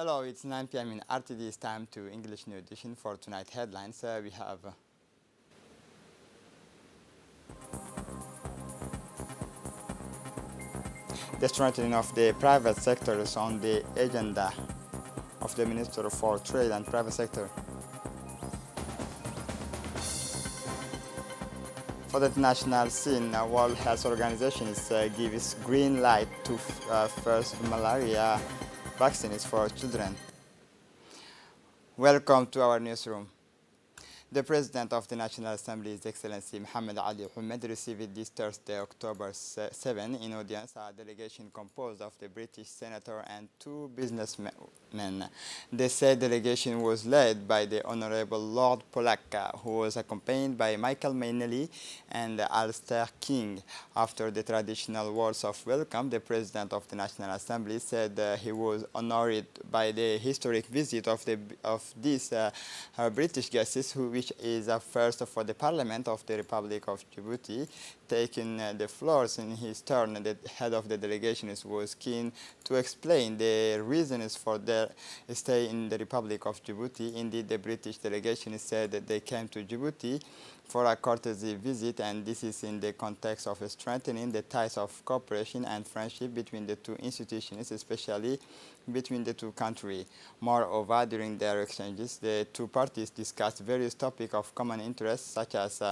Hello, it's 9 p.m. in RTD. It's time to English New Edition for tonight headlines. We have the strengthening of the private sector is on the agenda of the Minister for Trade and Private Sector. For the international scene, World Health Organization gives green light to first malaria vaccines for children. Welcome to our newsroom. The President of the National Assembly, His Excellency Mohammed Ali Ahmed, received this Thursday, October 7, in audience a delegation composed of the British senator and two businessmen. The said delegation was led by the Honorable Lord Polaka, who was accompanied by Michael Mainelli and Alistair King. After the traditional words of welcome, the President of the National Assembly said he was honored by the historic visit of these British guests, which is a first for the Parliament of the Republic of Djibouti. Taking the floors in his turn, the head of the delegation was keen to explain the reasons for their stay in the Republic of Djibouti. Indeed, the British delegation said that they came to Djibouti for a courtesy visit, and this is in the context of strengthening the ties of cooperation and friendship between the two institutions, especially between the two countries. Moreover, during their exchanges, the two parties discussed various topics of common interest, such as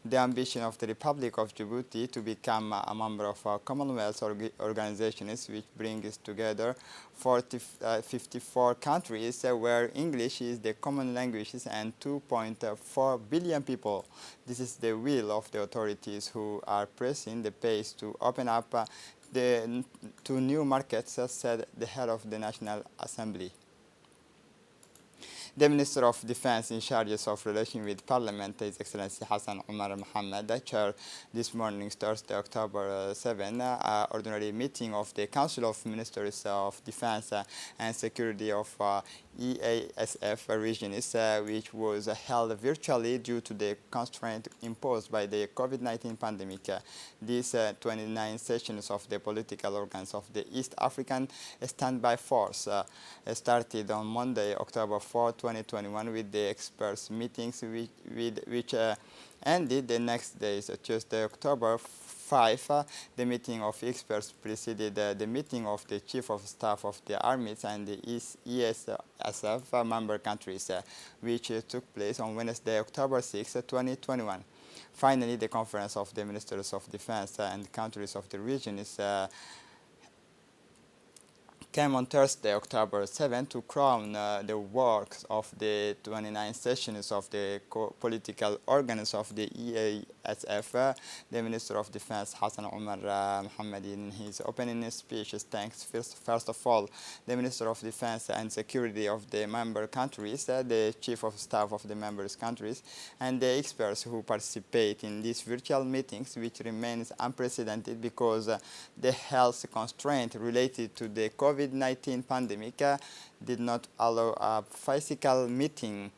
the ambition of the Republic of Djibouti to become a member of a Commonwealth organizations, which brings together 54 countries where English is the common language, and 2.4 billion people. This is the will of the authorities who are pressing the pace to open up the two new markets, said the head of the National Assembly. The Minister of Defense in charge of relations with Parliament, His Excellency Hassan Omar Mohammed, chaired this morning, Thursday, October 7, ordinary meeting of the Council of Ministers of Defense and Security of EASF regions, which was held virtually due to the constraint imposed by the COVID-19 pandemic. These 29 sessions of the political organs of the East African Standby Force started on Monday, October 4, 2021, with the experts meetings which ended the next day, so Tuesday, October 5. The meeting of experts preceded the meeting of the Chief of Staff of the armies and the EASF member countries, which took place on Wednesday, October 6, 2021. Finally, the Conference of the Ministers of Defense and countries of the region came on Thursday, October 7, to crown the works of the 29 sessions of the political organs of the EASF. The Minister of Defense, Hassan Omar Mohammed, in his opening speech, thanks first of all the Minister of Defense and Security of the member countries, the Chief of Staff of the members countries, and the experts who participate in these virtual meetings, which remains unprecedented because the health constraint related to the COVID-19 pandemic did not allow a physical meeting.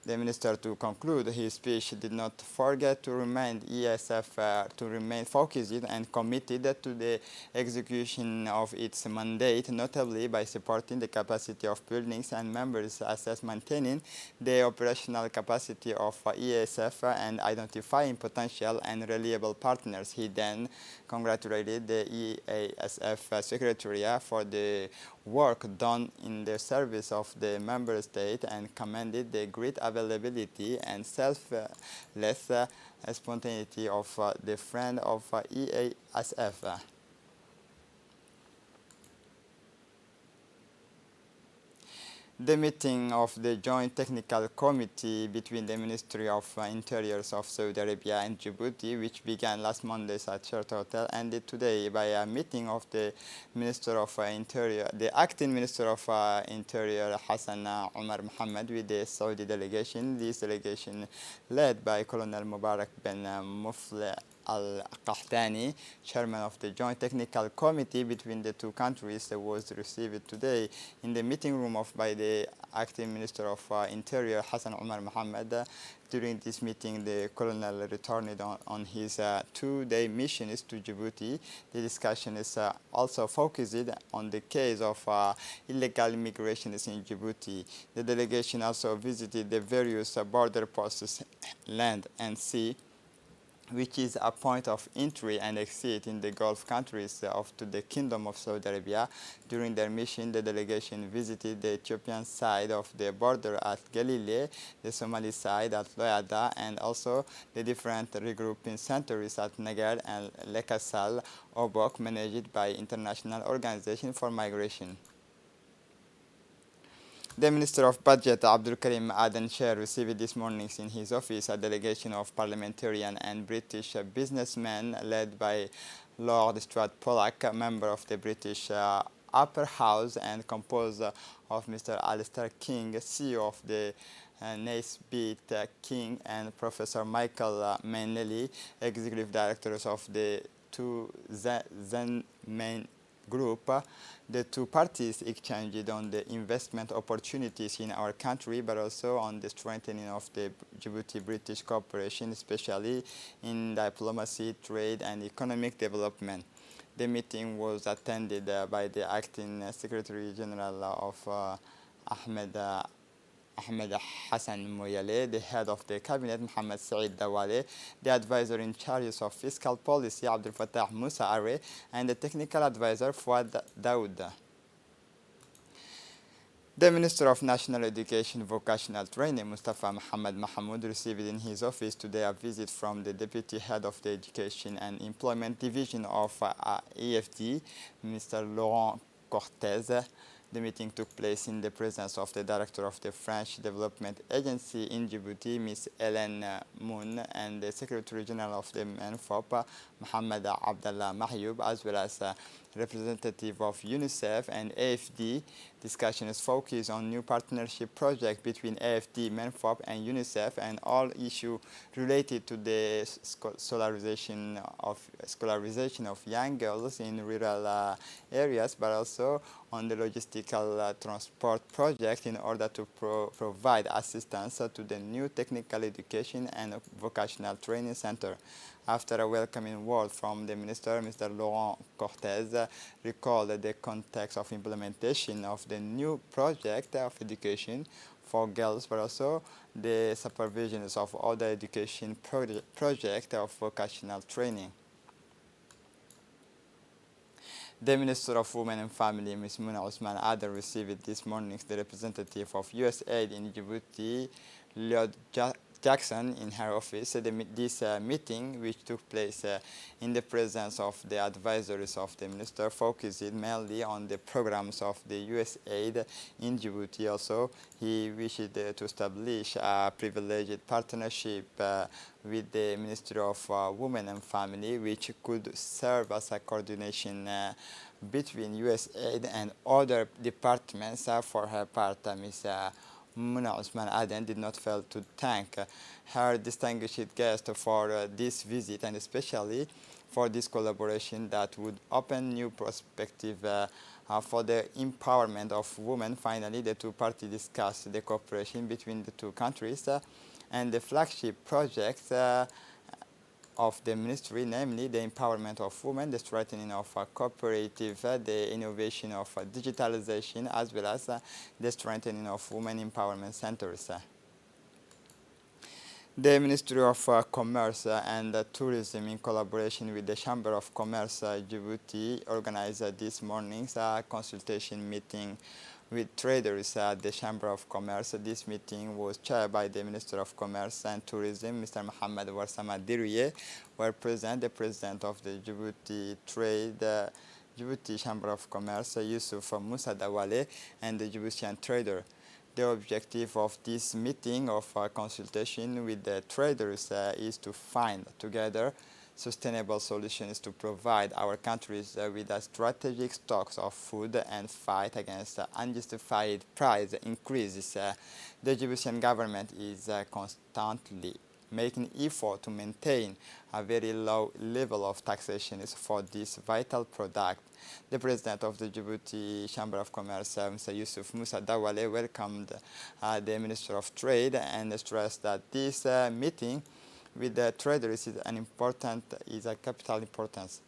The minister, to conclude his speech, did not forget to remind ESF to remain focused and committed to the execution of its mandate, notably by supporting the capacity of buildings and members, as well as maintaining the operational capacity of ESF and identifying potential and reliable partners. He then congratulated the EASF Secretary for the work done in the service of the member state and commended the great availability and selfless spontaneity of the friend of EASF. The meeting of the Joint Technical Committee between the Ministry of Interiors of Saudi Arabia and Djibouti, which began last Monday at Sheraton Hotel, ended today by a meeting of the Minister of Interior, the Acting Minister of Interior, Hassan Omar Mohammed, with the Saudi delegation. This delegation, led by Colonel Mubarak bin Al-Qahtani, chairman of the Joint Technical Committee between the two countries, was received today in the meeting room by the acting Minister of Interior, Hassan Omar Mohammed. During this meeting, the colonel returned on his two-day mission to Djibouti. The discussion is also focused on the case of illegal immigration in Djibouti. The delegation also visited the various border posts, land and sea, which is a point of entry and exit in the Gulf countries to the Kingdom of Saudi Arabia. During their mission, the delegation visited the Ethiopian side of the border at Galilee, the Somali side at Loyada, and also the different regrouping centers at Nagar and Lekasal, Obok, managed by International Organization for Migration. The Minister of Budget, Abdul Karim Aden Sher, received this morning in his office a delegation of parliamentarian and British businessmen led by Lord Stuart Pollack, a member of the British Upper House, and composed of Mr. Alistair King, CEO of the Naisbitt King, and Professor Michael Manley, executive directors of the two Zen main group. The two parties exchanged on the investment opportunities in our country, but also on the strengthening of the Djibouti-British cooperation, especially in diplomacy, trade, and economic development. The meeting was attended by the acting Secretary General of Ahmed Hassan Moyale, the head of the cabinet, Mohammed Saeed Dawale, the advisor in charge of fiscal policy, Abdel Fattah Musa Are, and the technical advisor, Fouad Daoud. The Minister of National Education Vocational Training, Mustafa Mohammed Mahmoud, received in his office today a visit from the Deputy Head of the Education and Employment Division of EFD, Mr. Laurent Cortez. The meeting took place in the presence of the Director of the French Development Agency in Djibouti, Ms. Hélène Moon, and the Secretary General of the MENFOP, Mohamed Abdallah Mahyoub, as well as representative of UNICEF and AFD. Discussion is focused on new partnership project between AFD, MENFOP, and UNICEF, and all issues related to the scholarization of young girls in rural areas, but also on the logistical transport project in order to provide assistance to the new technical education and vocational training center. After a welcoming word from the Minister, Mr. Laurent Cortez recalled the context of implementation of the new project of education for girls, but also the supervisions of other education project of vocational training. The Minister of Women and Family, Ms. Muna Osman Aden, received this morning the representative of USAID in Djibouti, Lloyd Jackson, in her office. This meeting, which took place in the presence of the advisories of the minister, focused mainly on the programs of the USAID in Djibouti. Also, he wished to establish a privileged partnership with the Ministry of Women and Family, which could serve as a coordination between USAID and other departments. For her part, Ms. Muna Osman Aden did not fail to thank her distinguished guest for this visit, and especially for this collaboration that would open new perspective for the empowerment of women. Finally, the two parties discussed the cooperation between the two countries and the flagship projects of the ministry, namely the empowerment of women, the strengthening of cooperative, the innovation of digitalization, as well as the strengthening of women empowerment centers. The Ministry of Commerce and Tourism, in collaboration with the Chamber of Commerce Djibouti, organized this morning's consultation meeting with traders at the Chamber of Commerce. This meeting was chaired by the Minister of Commerce and Tourism, Mr. Mohamed Warsama Dirouye, where present the President of the Djibouti Djibouti Chamber of Commerce, Yusuf Musa Dawale, and the Djiboutian trader. The objective of this meeting of consultation with the traders is to find together sustainable solutions to provide our countries with strategic stocks of food and fight against unjustified price increases. The Djiboutian government is constantly making effort to maintain a very low level of taxation for this vital product. The president of the Djibouti Chamber of Commerce, Mr. Yusuf Musa Dawale, welcomed the Minister of Trade and stressed that this meeting with the traders is a capital importance.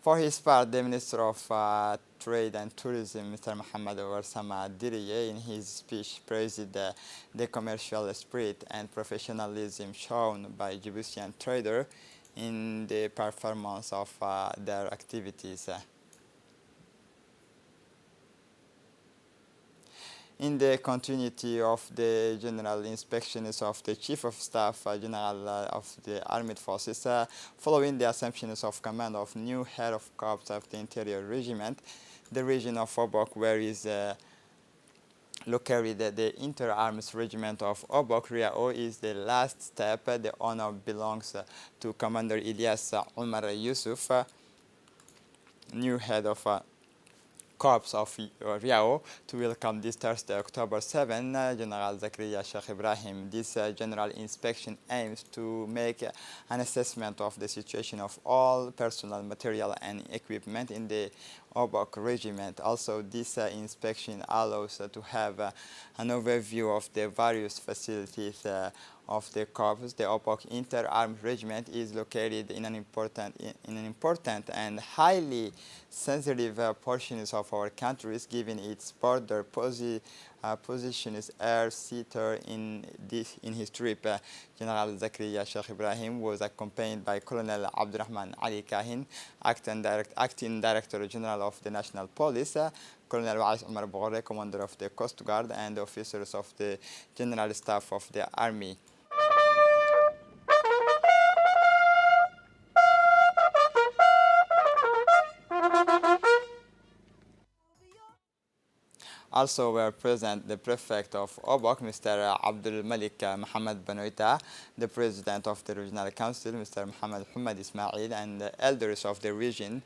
For his part, the Minister of Trade and Tourism, Mr. Mohamed Warsama Diriye, in his speech praised the commercial spirit and professionalism shown by Djiboutian traders in the performance of their activities. In the continuity of the general inspections of the Chief of Staff General of the Armed Forces, following the assumptions of command of new head of corps of the Interior Regiment, the region of Obok, where is located the Inter-Arms Regiment of Obok Riao, is the last step. The honor belongs to Commander Ilyas Omar Yusuf, new head of Corps of Riao, to welcome this Thursday, October 7, General Zakaria Sheikh Ibrahim. This general inspection aims to make an assessment of the situation of all personnel, material, and equipment in the Obok Regiment. Also, this inspection allows to have an overview of the various facilities of the corps. The Obok Inter-Armed Regiment is located in an important and highly sensitive portions of our countries, given its border position is air seater. In his trip, General Zakaria Sheikh Ibrahim was accompanied by Colonel Abdurrahman Ali Kahin, acting Director General of the National Police, Colonel Wais Omar Bogore, Commander of the Coast Guard, and officers of the General Staff of the Army. Also were present the prefect of Obok, Mr. Abdul Malik Mohammed Benoita, the president of the regional council, Mr. Mohammed Hamad Ismail, and the elders of the region.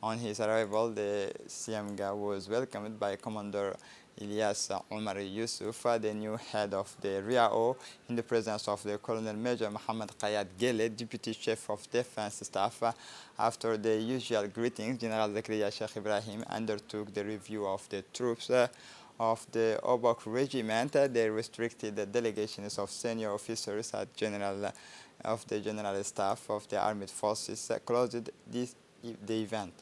On his arrival, the CMGA was welcomed by Commander Ilyas Omar Yusuf, the new head of the RIAO, in the presence of the Colonel Major Mohammed Qayad Gele, Deputy Chief of Defense Staff. After the usual greetings, General Zakaria Sheikh Ibrahim undertook the review of the troops of the Obok Regiment. They restricted the delegations of senior officers of the General Staff of the Armed Forces closed the event.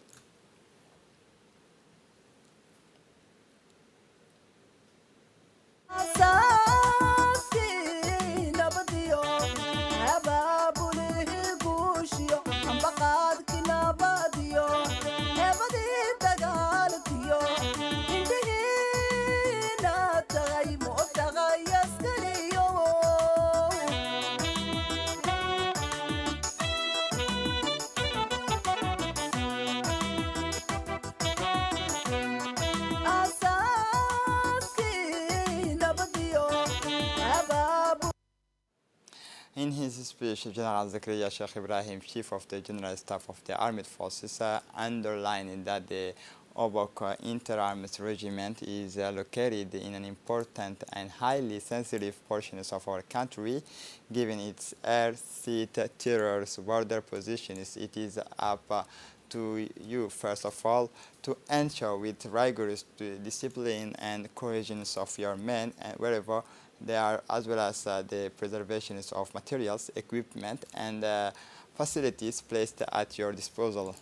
In his speech, General Zakaria Sheikh Ibrahim, Chief of the General Staff of the Armed Forces, underlined that the Obok Inter-Armed Regiment is located in an important and highly sensitive portions of our country. Given its air, sea, terrors, border positions, it is up to you, first of all, to ensure with rigorous discipline and cohesion of your men wherever they are, as well as the preservation of materials, equipment, and facilities placed at your disposal.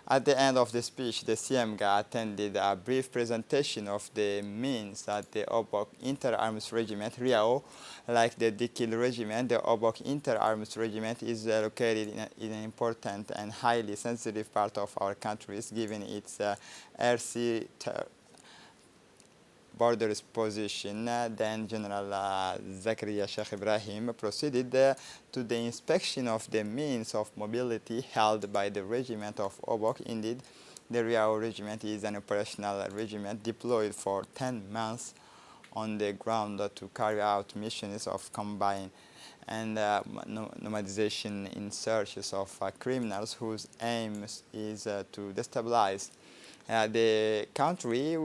At the end of the speech, the CMGA attended a brief presentation of the means that the Obok Inter-Arms Regiment, RIAO, like the Dikil Regiment, the Obok Inter-Arms Regiment is located in an important and highly sensitive part of our countries, given its air-sea borders position. Then General Zakaria Sheikh Ibrahim proceeded to the inspection of the means of mobility held by the regiment of Obok. Indeed, the Riao Regiment is an operational regiment deployed for 10 months on the ground to carry out missions of combine and nomadization in searches of criminals whose aim is to destabilize The country,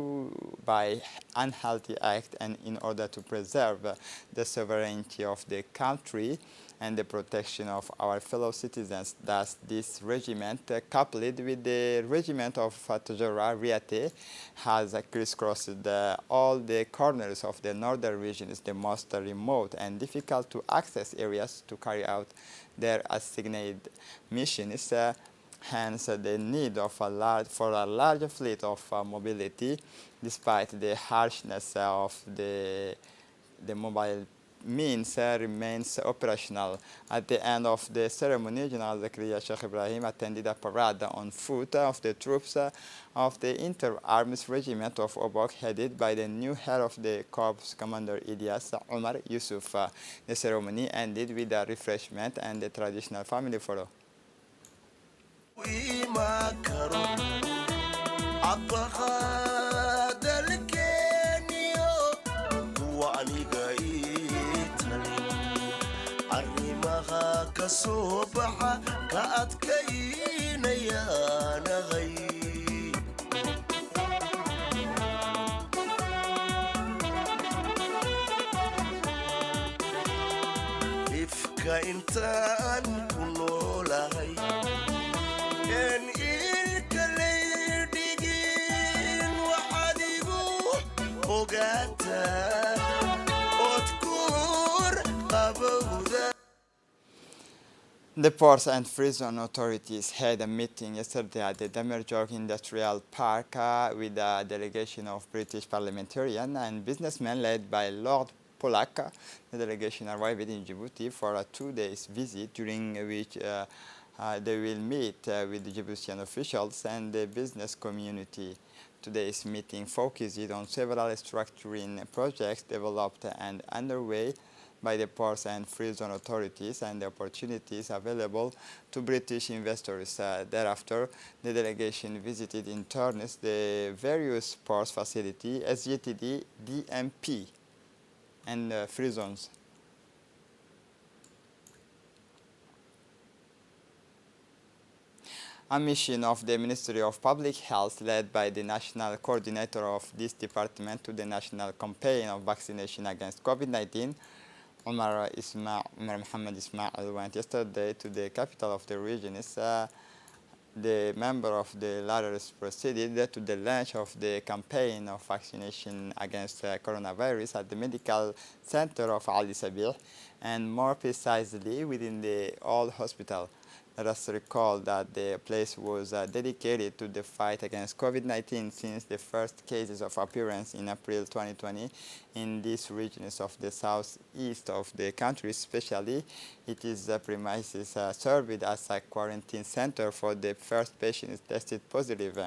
by unhealthy act and in order to preserve the sovereignty of the country and the protection of our fellow citizens. Thus, this regiment, coupled with the regiment of Tajora Riate, has crisscrossed all the corners of the northern regions, the most remote and difficult to access areas, to carry out their assigned missions. Hence, the need of for a large fleet of mobility, despite the harshness of the mobile means remains operational. At the end of the ceremony, General Zakaria Sheikh Ibrahim attended a parade on foot of the troops of the Inter-Arms Regiment of Obok, headed by the new head of the Corps, Commander Ilyas Omar Yusuf. The ceremony ended with a refreshment and the traditional family photo. The Ports and Free Zone authorities had a meeting yesterday at the Damerjog Industrial Park with a delegation of British parliamentarians and businessmen led by Lord Polak. The delegation arrived in Djibouti for a 2-day visit, during which they will meet with the Djiboutian officials and the business community. Today's meeting focuses on several structuring projects developed and underway by the Ports and Free Zone authorities and the opportunities available to British investors. Thereafter, the delegation visited in turns the various ports facilities, SGTD, DMP, and Free Zones. A mission of the Ministry of Public Health, led by the national coordinator of this department, to the national campaign of vaccination against COVID-19, Umar Muhammad Ismail, went yesterday to the capital of the region. The member of the latter proceeded to the launch of the campaign of vaccination against coronavirus at the medical center of Ali Sabih, and more precisely within the old hospital. Let us recall that the place was dedicated to the fight against COVID-19 since the first cases of appearance in April 2020 in these regions of the southeast of the country. Especially, it is the premises served as a quarantine center for the first patients tested positive.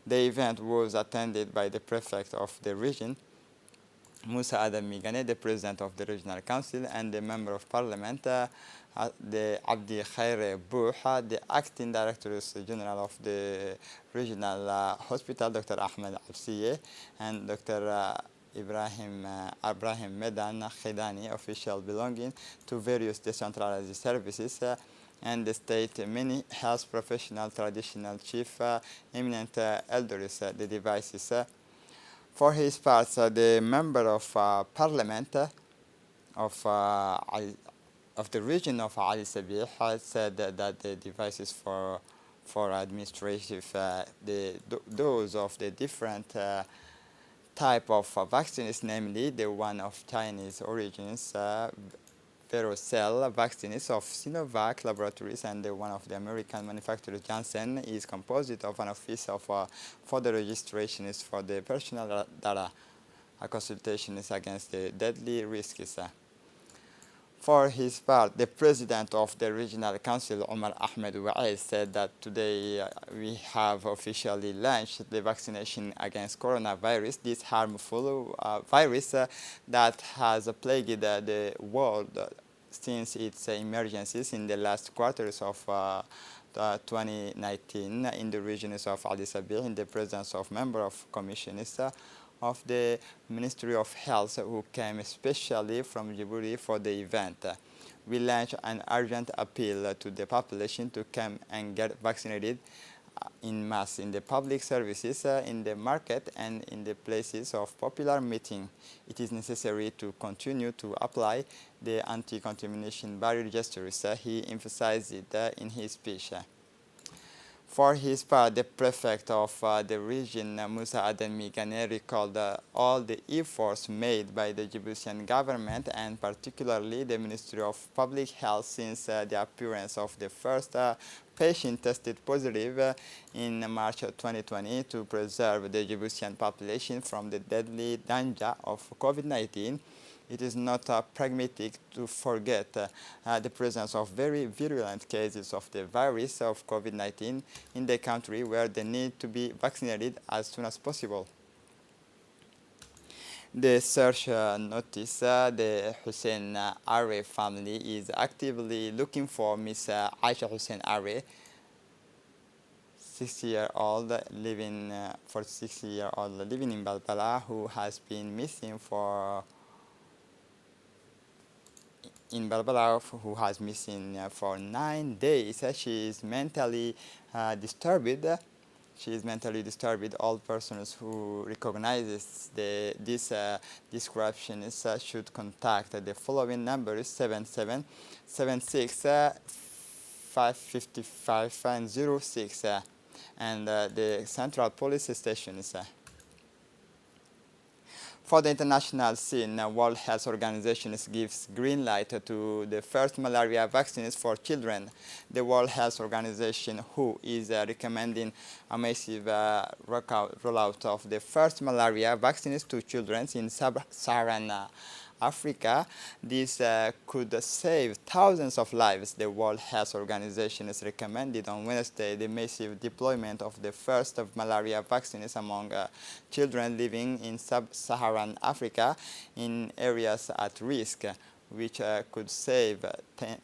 The event was attended by the prefect of the region, Musa Adam Migane, the president of the regional council, and the member of parliament, the Abdi Khair Bouha, the acting director general of the regional hospital, Dr. Ahmed Absiye, and Dr. Ibrahim Medan Khidani, official belonging to various decentralized services, and the state, many health professional, traditional chief, eminent elders, the devices. For his part, the member of parliament of the region of Ali Sabih said that the devices for administrative, those of the different type of vaccines, namely the one of Chinese origins, Verocell vaccines of Sinovac Laboratories, and the one of the American manufacturer Janssen, is composed of an office of for the registrations for the personal data. A consultation is against the deadly risks. For his part, the president of the regional council, Omar Ahmed Wa'ez, said that today we have officially launched the vaccination against coronavirus, this harmful virus that has plagued the world since its emergencies in the last quarters of 2019 in the regions of Ali Sabih, in the presence of members of commissioners of the Ministry of Health who came especially from Djibouti for the event. We launched an urgent appeal to the population to come and get vaccinated in mass in the public services, in the market, and in the places of popular meeting. It is necessary to continue to apply the anti-contamination barrier gestures. He emphasized it in his speech. For his part, the prefect of the region, Musa Aden Migane, recalled all the efforts made by the Djiboutian government and particularly the Ministry of Public Health since the appearance of the first patient tested positive in March 2020 to preserve the Djiboutian population from the deadly danger of COVID-19. It is not pragmatic to forget the presence of very virulent cases of the virus of COVID-19 in the country where they need to be vaccinated as soon as possible. The search notice the Hussein Arre family is actively looking for Miss Aisha Hussein Arre, 60-year-old living living in Balbala, who has been missing for for 9 days. She is mentally disturbed. She is mentally disturbed. All persons who recognizes this description should contact the following numbers: 7776 555 and 06 and the central police stations. For the international scene, World Health Organization gives green light to the first malaria vaccines for children. The World Health Organization, WHO, is recommending a massive rollout of the first malaria vaccines to children in sub-Saharan Africa. This could save thousands of lives. The World Health Organization has recommended on Wednesday the massive deployment of the first of malaria vaccines among children living in sub-Saharan Africa in areas at risk, which could save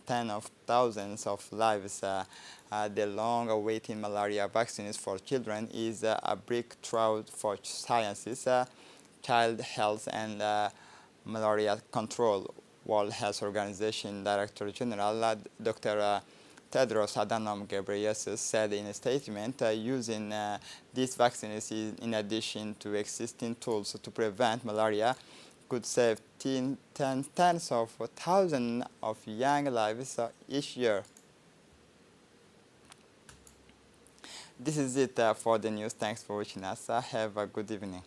tens of thousands of lives. The long-awaited malaria vaccines for children is a breakthrough for sciences, child health, and malaria control. World Health Organization Director General Dr. Tedros Adhanom Ghebreyesus said in a statement, using these vaccines in addition to existing tools to prevent malaria could save tens of thousands of young lives each year. This is it for the news. Thanks for watching us. Have a good evening.